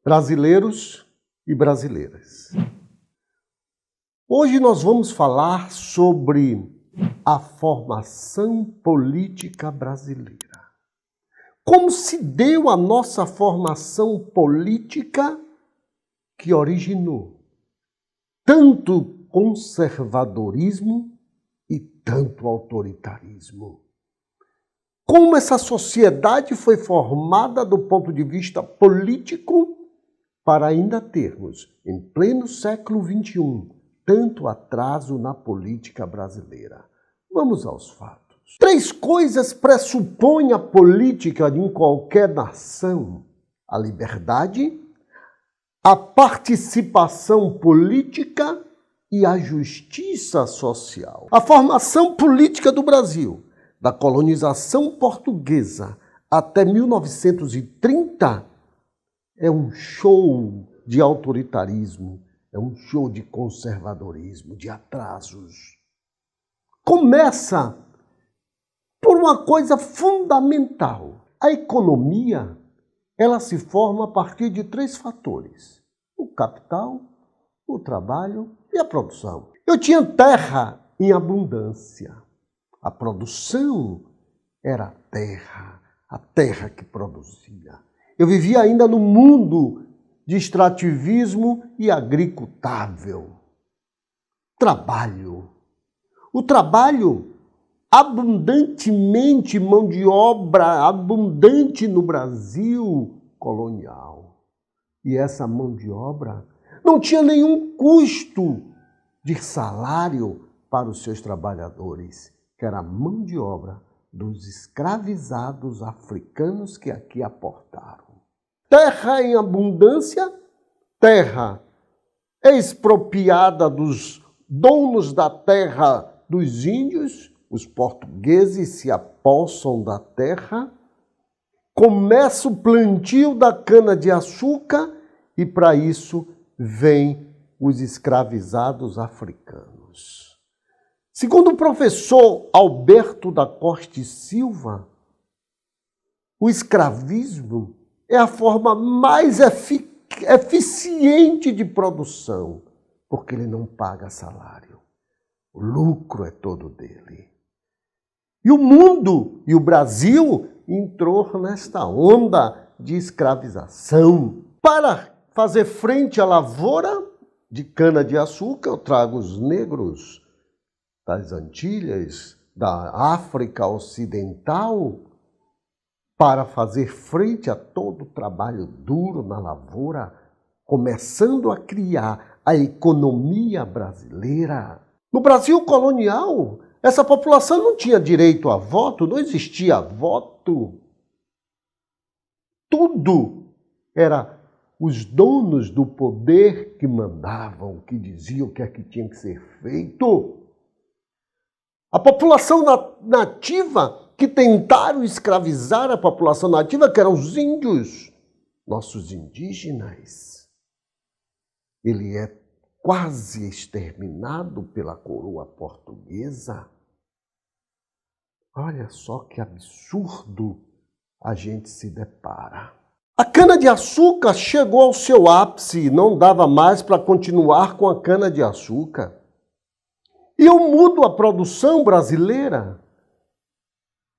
brasileiros e brasileiras. Hoje nós vamos falar sobre a formação política brasileira. Como se deu a nossa formação política que originou tanto conservadorismo e tanto autoritarismo. Como essa sociedade foi formada do ponto de vista político para ainda termos, em pleno século XXI, tanto atraso na política brasileira. Vamos aos fatos. 3 coisas pressupõem a política em qualquer nação: a liberdade, a participação política e a justiça social. A formação política do Brasil, da colonização portuguesa até 1930, é um show de autoritarismo, é um show de conservadorismo, de atrasos. Começa por uma coisa fundamental. A economia, ela se forma a partir de 3 fatores: o capital, o trabalho e a produção. Eu tinha terra em abundância. A produção era a terra que produzia. Eu vivia ainda no mundo de extrativismo e agricultável. Trabalho. O trabalho, abundantemente, mão de obra abundante no Brasil colonial. E essa mão de obra não tinha nenhum custo de salário para os seus trabalhadores, que era a mão de obra dos escravizados africanos que aqui aportaram. Terra em abundância, terra expropriada dos donos da terra dos índios, os portugueses se apossam da terra, começa o plantio da cana-de-açúcar e para isso vêm os escravizados africanos. Segundo o professor Alberto da Costa e Silva, o escravismo é a forma mais eficiente de produção, porque ele não paga salário. O lucro é todo dele. E o mundo, e o Brasil, entrou nesta onda de escravização. Para fazer frente à lavoura de cana-de-açúcar, eu trago os negros das Antilhas, da África Ocidental, para fazer frente a todo o trabalho duro na lavoura, começando a criar a economia brasileira. No Brasil colonial, essa população não tinha direito a voto, não existia voto. Tudo era os donos do poder que mandavam, que diziam o que é que tinha que ser feito. A população nativa, que tentaram escravizar a população nativa, que eram os índios, nossos indígenas, ele é quase exterminado pela coroa portuguesa. Olha só que absurdo a gente se depara. A cana-de-açúcar chegou ao seu ápice, não dava mais para continuar com a cana-de-açúcar. E eu mudo a produção brasileira.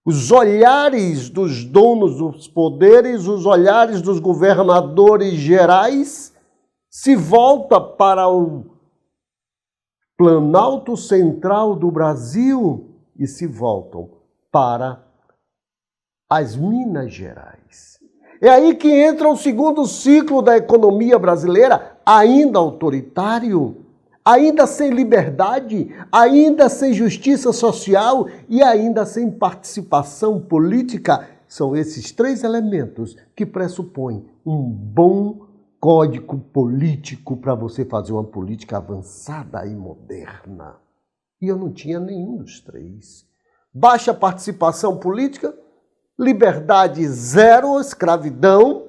Os olhares dos donos dos poderes, os olhares dos governadores gerais, se volta para o Planalto Central do Brasil e se voltam para as Minas Gerais. É aí que entra o segundo ciclo da economia brasileira, ainda autoritário, ainda sem liberdade, ainda sem justiça social e ainda sem participação política. São esses 3 elementos que pressupõem um bom código político para você fazer uma política avançada e moderna. E eu não tinha nenhum dos 3. Baixa participação política, liberdade 0, escravidão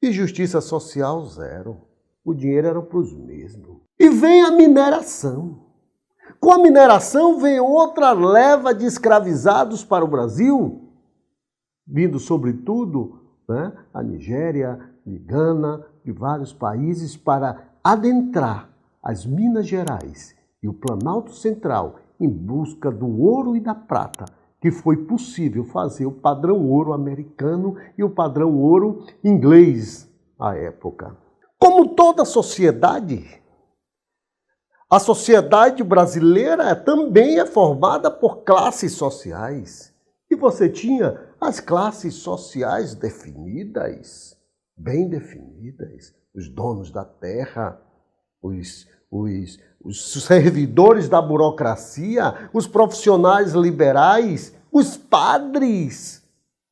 e justiça social 0. O dinheiro era para os mesmos. E vem a mineração. Com a mineração vem outra leva de escravizados para o Brasil, vindo sobretudo, a Nigéria, de Gana, de vários países para adentrar as Minas Gerais e o Planalto Central em busca do ouro e da prata, que foi possível fazer o padrão ouro americano e o padrão ouro inglês à época. Como toda sociedade, a sociedade brasileira também é formada por classes sociais. E você tinha as classes sociais definidas, bem definidas, os donos da terra, os servidores da burocracia, os profissionais liberais, os padres,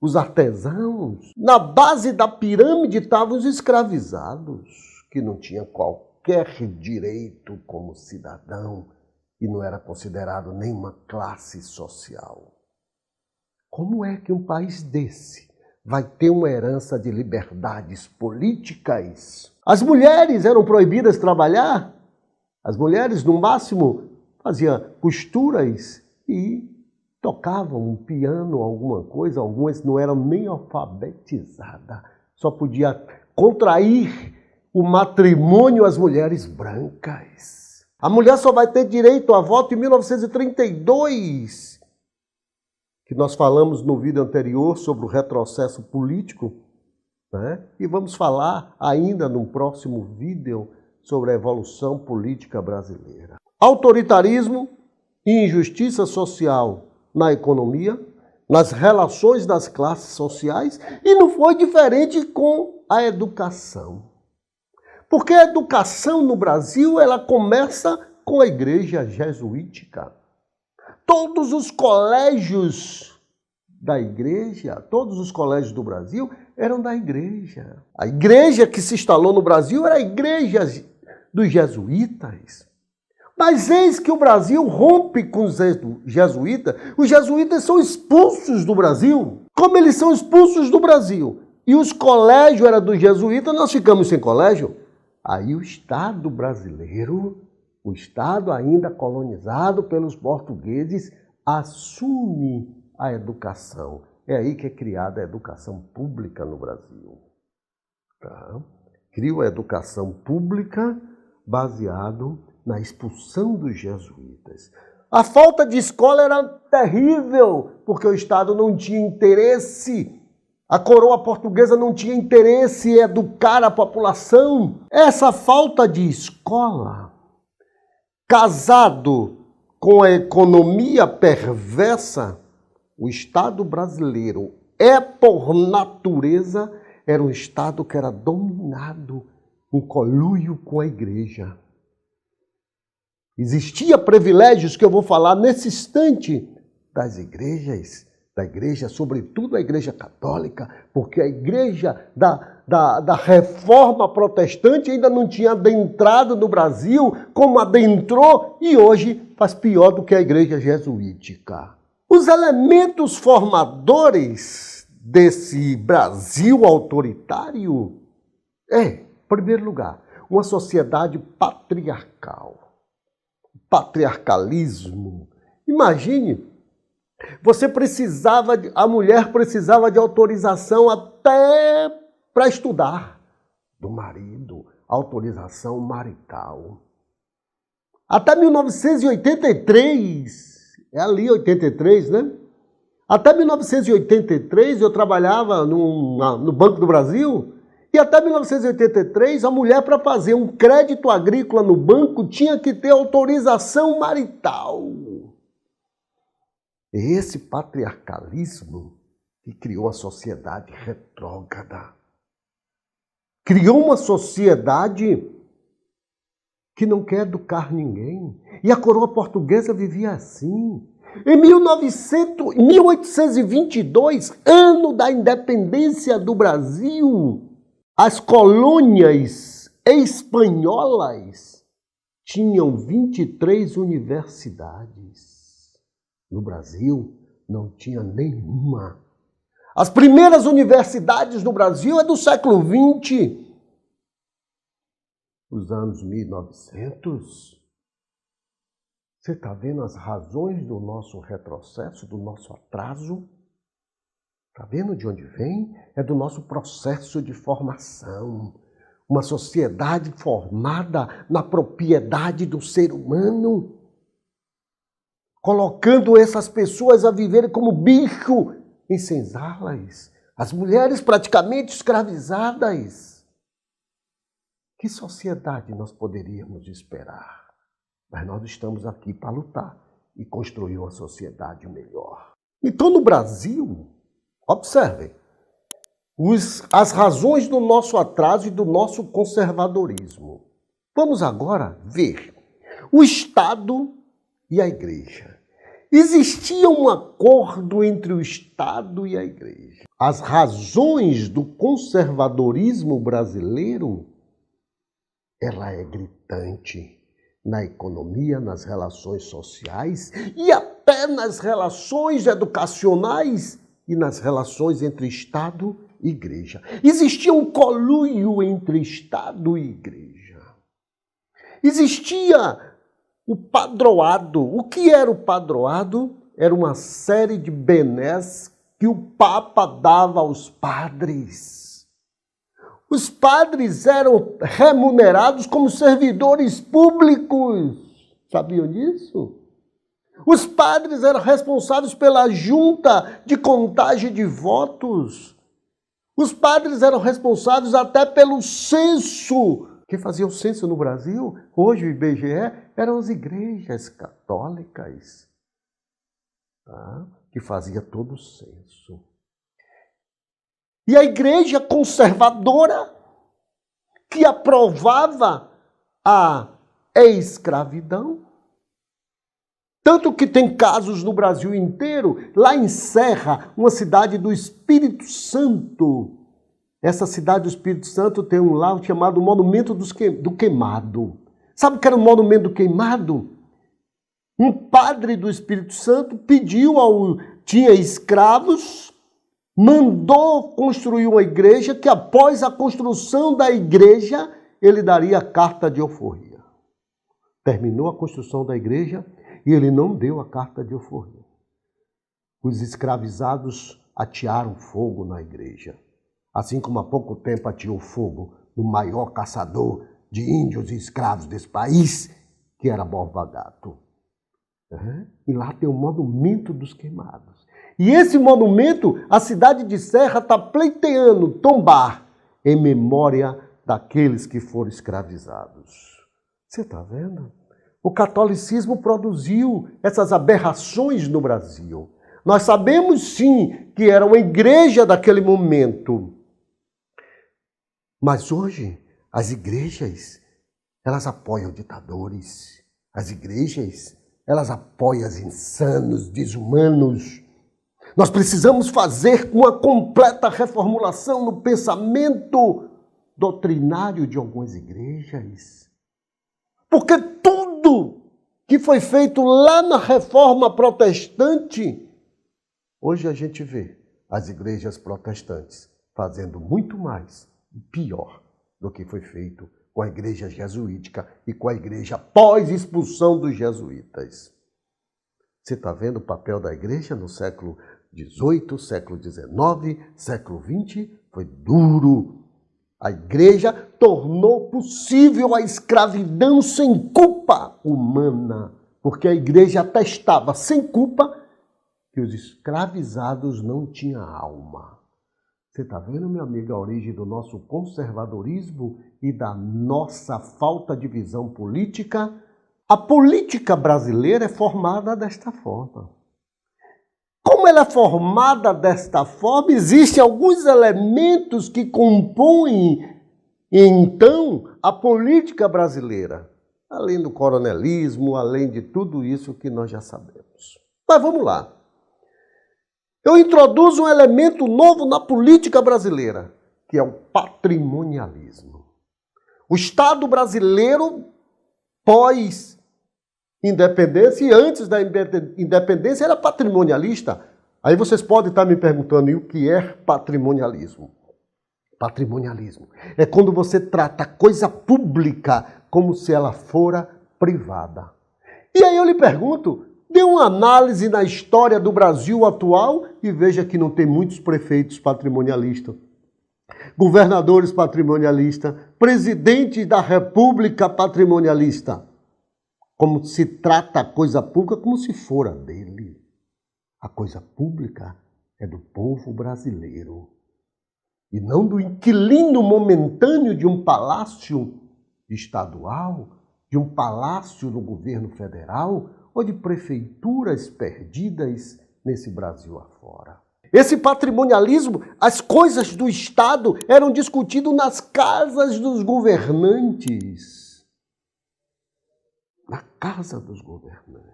os artesãos. Na base da pirâmide estavam os escravizados, que não tinham qualquer direito como cidadão e não era considerado nenhuma classe social. Como é que um país desse vai ter uma herança de liberdades políticas? As mulheres eram proibidas de trabalhar. As mulheres, no máximo, faziam costuras e tocavam um piano, alguma coisa. Algumas não eram nem alfabetizadas. Só podia contrair o matrimônio as mulheres brancas. A mulher só vai ter direito a voto em 1932, que nós falamos no vídeo anterior sobre o retrocesso político, né? E vamos falar ainda no próximo vídeo sobre a evolução política brasileira. Autoritarismo e injustiça social na economia, nas relações das classes sociais, e não foi diferente com a educação. Porque a educação no Brasil, ela começa com a igreja jesuítica. Todos os colégios da igreja, todos os colégios do Brasil eram da igreja. A igreja que se instalou no Brasil era a igreja dos jesuítas. Mas eis que o Brasil rompe com os jesuítas são expulsos do Brasil. Como eles são expulsos do Brasil e os colégios eram dos jesuítas, nós ficamos sem colégio. Aí o Estado brasileiro, o Estado ainda colonizado pelos portugueses, assume a educação. É aí que é criada a educação pública no Brasil. Tá? Cria a educação pública baseado na expulsão dos jesuítas. A falta de escola era terrível, porque o Estado não tinha interesse, a coroa portuguesa não tinha interesse em educar a população. Essa falta de escola, casado com a economia perversa, o Estado brasileiro por natureza, era um Estado que era dominado em conluio com a igreja. Existia privilégios que eu vou falar nesse instante das igrejas, da igreja, sobretudo a igreja católica, porque a igreja da reforma protestante ainda não tinha adentrado no Brasil como adentrou e hoje faz pior do que a igreja jesuítica. Os elementos formadores desse Brasil autoritário em primeiro lugar, uma sociedade patriarcal. Patriarcalismo. Imagine, a mulher precisava de autorização até para estudar do marido, autorização marital. Até 1983, é ali 83, né? Até 1983 eu trabalhava no Banco do Brasil. E até 1983, a mulher, para fazer um crédito agrícola no banco, tinha que ter autorização marital. Esse patriarcalismo que criou a sociedade retrógrada. Criou uma sociedade que não quer educar ninguém. E a coroa portuguesa vivia assim. Em 1822, ano da independência do Brasil, as colônias espanholas tinham 23 universidades. No Brasil, não tinha nenhuma. As primeiras universidades no Brasil é do século XX. Os anos 1900. Você está vendo as razões do nosso retrocesso, do nosso atraso? Está vendo de onde vem? É do nosso processo de formação. Uma sociedade formada na propriedade do ser humano, colocando essas pessoas a viverem como bicho em senzalas, as mulheres praticamente escravizadas. Que sociedade nós poderíamos esperar? Mas nós estamos aqui para lutar e construir uma sociedade melhor. Então, no Brasil, observem, as razões do nosso atraso e do nosso conservadorismo. Vamos agora ver o Estado e a Igreja. Existia um acordo entre o Estado e a Igreja. As razões do conservadorismo brasileiro, ela é gritante na economia, nas relações sociais e até nas relações educacionais e nas relações entre Estado e Igreja. Existia um conluio entre Estado e Igreja. Existia o padroado. O que era o padroado? Era uma série de benés que o Papa dava aos padres. Os padres eram remunerados como servidores públicos. Sabiam disso? Os padres eram responsáveis pela junta de contagem de votos. Os padres eram responsáveis até pelo censo. Quem fazia o censo no Brasil, hoje o IBGE, eram as igrejas católicas, tá? Que fazia todo o censo. E a igreja conservadora, que aprovava a escravidão, tanto que tem casos no Brasil inteiro, lá em Serra, uma cidade do Espírito Santo. Essa cidade do Espírito Santo tem um lá chamado Monumento do Queimado. Sabe o que era o Monumento do Queimado? Um padre do Espírito Santo tinha escravos, mandou construir uma igreja que após a construção da igreja, ele daria a carta de alforria. Terminou a construção da igreja e ele não deu a carta de alforria. Os escravizados atearam fogo na igreja. Assim como há pouco tempo ateou fogo no maior caçador de índios e escravos desse país, que era Borba Gato. E lá tem o Monumento dos Queimados. E esse monumento, a cidade de Serra está pleiteando tombar em memória daqueles que foram escravizados. Você está vendo? O catolicismo produziu essas aberrações no Brasil. Nós sabemos sim que era uma igreja daquele momento. Mas hoje, as igrejas, elas apoiam ditadores. As igrejas, elas apoiam os insanos, desumanos. Nós precisamos fazer uma completa reformulação no pensamento doutrinário de algumas igrejas. Porque tudo que foi feito lá na Reforma Protestante, hoje a gente vê as igrejas protestantes fazendo muito mais e pior do que foi feito com a igreja jesuítica e com a igreja pós-expulsão dos jesuítas. Você está vendo o papel da igreja no século XVIII, século XIX, século XX? Foi duro. A igreja tornou possível a escravidão sem culpa humana, porque a igreja atestava sem culpa que os escravizados não tinham alma. Você está vendo, meu amigo, a origem do nosso conservadorismo e da nossa falta de visão política? A política brasileira é formada desta forma. Como ela é formada desta forma, existem alguns elementos que compõem, então, a política brasileira. Além do coronelismo, além de tudo isso que nós já sabemos. Mas vamos lá. Eu introduzo um elemento novo na política brasileira, que é o patrimonialismo. O Estado brasileiro, pós-independência e antes da independência, era patrimonialista. Aí vocês podem estar me perguntando, e o que é patrimonialismo? Patrimonialismo é quando você trata a coisa pública como se ela fora privada. E aí eu lhe pergunto, dê uma análise na história do Brasil atual e veja que não tem muitos prefeitos patrimonialistas. governadores patrimonialistas, presidente da República patrimonialista. Como se trata a coisa pública como se fora dele. A coisa pública é do povo brasileiro. E não do inquilino momentâneo de um palácio estadual, de um palácio do governo federal ou de prefeituras perdidas nesse Brasil afora. Esse patrimonialismo, as coisas do Estado eram discutidas nas casas dos governantes. Na casa dos governantes.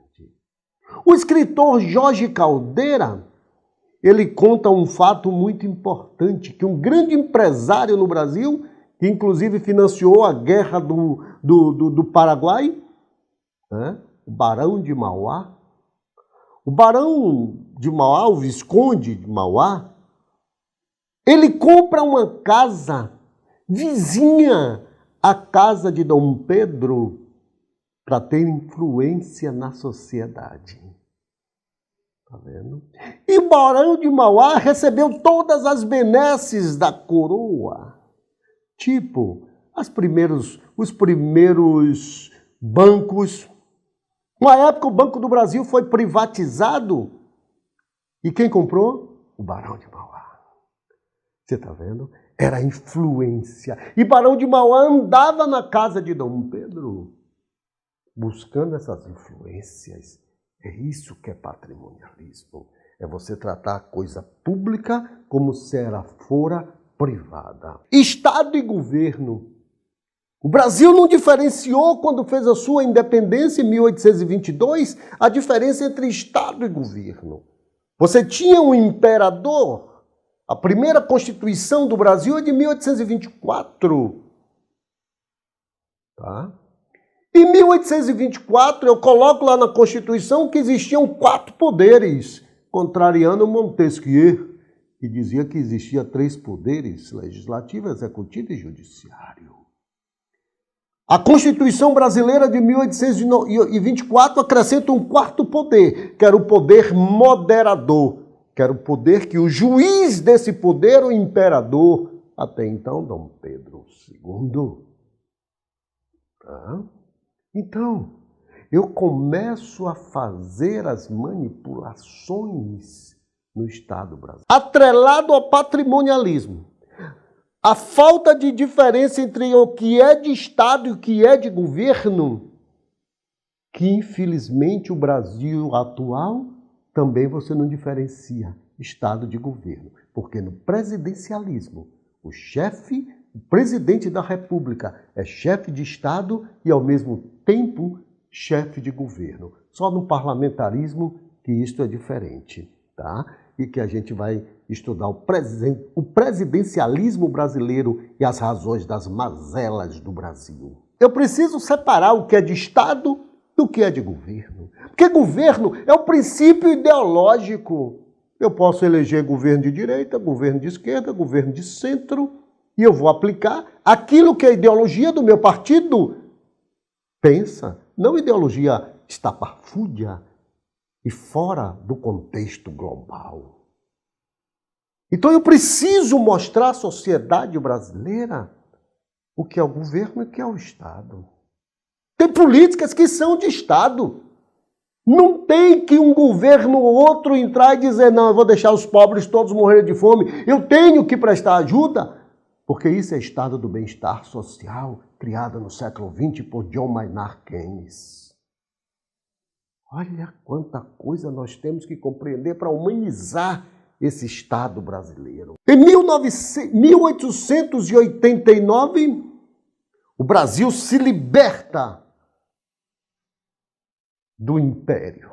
O escritor Jorge Caldeira, ele conta um fato muito importante, que um grande empresário no Brasil, que inclusive financiou a guerra do Paraguai, né? O Barão de Mauá. O Barão de Mauá, o Visconde de Mauá, ele compra uma casa vizinha à casa de Dom Pedro para ter influência na sociedade. Tá vendo? E o Barão de Mauá recebeu todas as benesses da coroa. Tipo, os primeiros bancos. Na época, o Banco do Brasil foi privatizado. E quem comprou? O Barão de Mauá. Você está vendo? Era a influência. E Barão de Mauá andava na casa de Dom Pedro, buscando essas influências. É isso que é patrimonialismo. É você tratar a coisa pública como se ela fora privada. Estado e governo. O Brasil não diferenciou, quando fez a sua independência em 1822, a diferença entre Estado e governo. Você tinha um imperador. A primeira Constituição do Brasil é de 1824. Tá? Em 1824, eu coloco lá na Constituição que existiam 4 poderes, contrariando Montesquieu, que dizia que existia 3 poderes, legislativo, executivo e judiciário. A Constituição brasileira de 1824 acrescenta um 4º poder, que era o poder moderador, que era o poder que o juiz desse poder, o imperador, até então Dom Pedro II. Tá? Então, eu começo a fazer as manipulações no Estado brasileiro. Atrelado ao patrimonialismo, a falta de diferença entre o que é de Estado e o que é de governo, que infelizmente o Brasil atual também você não diferencia Estado de governo, porque no presidencialismo, o presidente da República é chefe de Estado e, ao mesmo tempo, chefe de governo. Só no parlamentarismo que isto é diferente, tá? E que a gente vai estudar o presidencialismo brasileiro e as razões das mazelas do Brasil. Eu preciso separar o que é de Estado do que é de governo. Porque governo é o princípio ideológico. Eu posso eleger governo de direita, governo de esquerda, governo de centro, e eu vou aplicar aquilo que a ideologia do meu partido pensa, não ideologia estapafúrdia e fora do contexto global. Então eu preciso mostrar à sociedade brasileira o que é o governo e o que é o Estado. Tem políticas que são de Estado. Não tem que um governo ou outro entrar e dizer, não, eu vou deixar os pobres todos morrerem de fome, eu tenho que prestar ajuda. Porque isso é estado do bem-estar social, criado no século XX por John Maynard Keynes. Olha quanta coisa nós temos que compreender para humanizar esse Estado brasileiro. Em 1889, o Brasil se liberta do Império.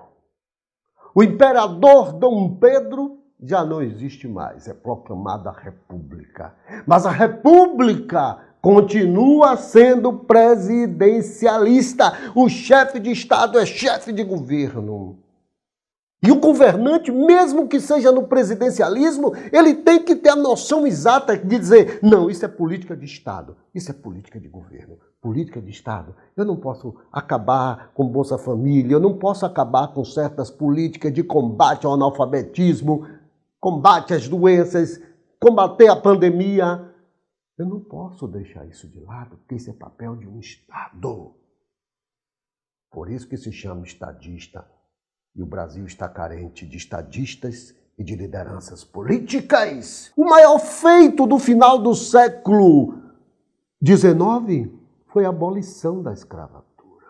O imperador Dom Pedro já não existe mais, é proclamada a República. Mas a República continua sendo presidencialista. O chefe de Estado é chefe de governo. E o governante, mesmo que seja no presidencialismo, ele tem que ter a noção exata de dizer, não, isso é política de Estado, isso é política de governo. Política de Estado, eu não posso acabar com Bolsa Família, eu não posso acabar com certas políticas de combate ao analfabetismo, combate às doenças, combater a pandemia. Eu não posso deixar isso de lado, porque esse é papel de um Estado. Por isso que se chama estadista. E o Brasil está carente de estadistas e de lideranças políticas. O maior feito do final do século XIX foi a abolição da escravatura.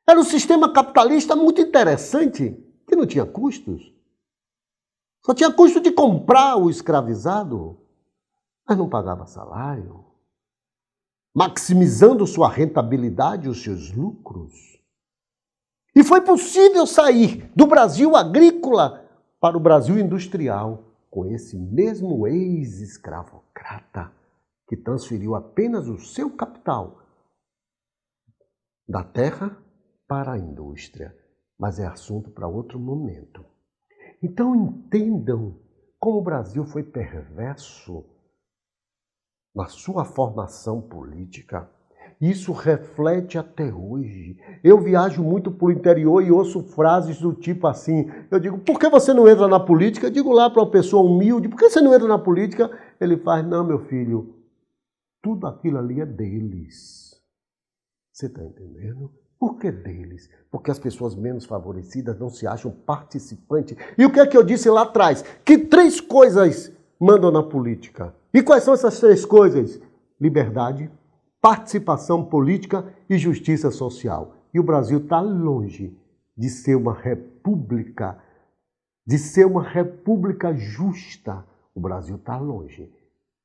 Era um sistema capitalista muito interessante, que não tinha custos. Só tinha custo de comprar o escravizado, mas não pagava salário, maximizando sua rentabilidade e os seus lucros. E foi possível sair do Brasil agrícola para o Brasil industrial, com esse mesmo ex-escravocrata que transferiu apenas o seu capital da terra para a indústria. Mas é assunto para outro momento. Então entendam como o Brasil foi perverso na sua formação política. Isso reflete até hoje. Eu viajo muito para o interior e ouço frases do tipo assim. Eu digo, por que você não entra na política? Eu digo lá para uma pessoa humilde, por que você não entra na política? Ele faz, não, meu filho, tudo aquilo ali é deles. Você está entendendo? Por que deles? Porque as pessoas menos favorecidas não se acham participantes. E o que é que eu disse lá atrás? Que 3 coisas mandam na política. E quais são essas 3 coisas? Liberdade, participação política e justiça social. E o Brasil está longe de ser uma república, justa. O Brasil está longe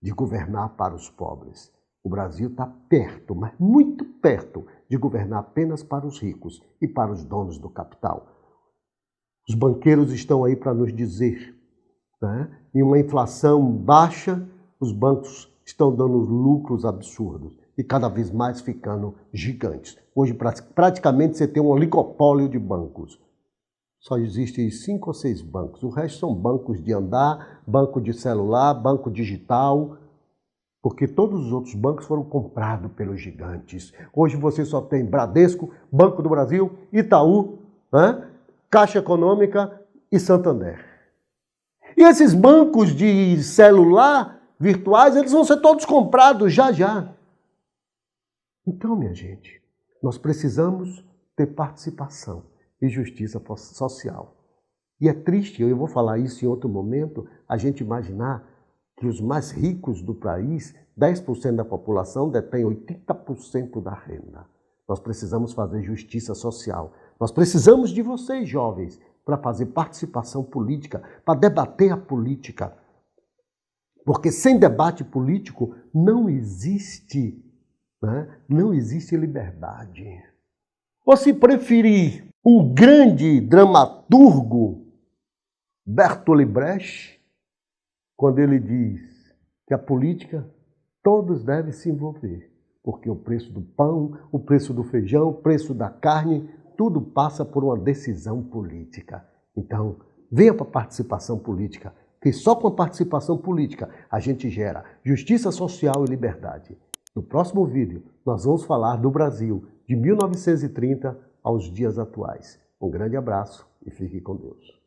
de governar para os pobres. O Brasil está perto, mas muito perto, de governar apenas para os ricos e para os donos do capital. Os banqueiros estão aí para nos dizer, né? Em uma inflação baixa, os bancos estão dando lucros absurdos e cada vez mais ficando gigantes. Hoje, praticamente, você tem um oligopólio de bancos. Só existem 5 ou 6 bancos. O resto são bancos de andar, banco de celular, banco digital, porque todos os outros bancos foram comprados pelos gigantes. Hoje você só tem Bradesco, Banco do Brasil, Itaú, né? Caixa Econômica e Santander. E esses bancos de celular virtuais, eles vão ser todos comprados já já. Então, minha gente, nós precisamos ter participação e justiça social. E é triste, eu vou falar isso em outro momento, a gente imaginar que os mais ricos do país, 10% da população, detém 80% da renda. Nós precisamos fazer justiça social. Nós precisamos de vocês, jovens, para fazer participação política, para debater a política. Porque sem debate político não existe, né? Não existe liberdade. Ou se preferir, um grande dramaturgo, Bertolt Brecht, quando ele diz que a política todos devem se envolver, porque o preço do pão, o preço do feijão, o preço da carne, tudo passa por uma decisão política. Então, venha para a participação política, que só com a participação política a gente gera justiça social e liberdade. No próximo vídeo, nós vamos falar do Brasil de 1930 aos dias atuais. Um grande abraço e fique com Deus.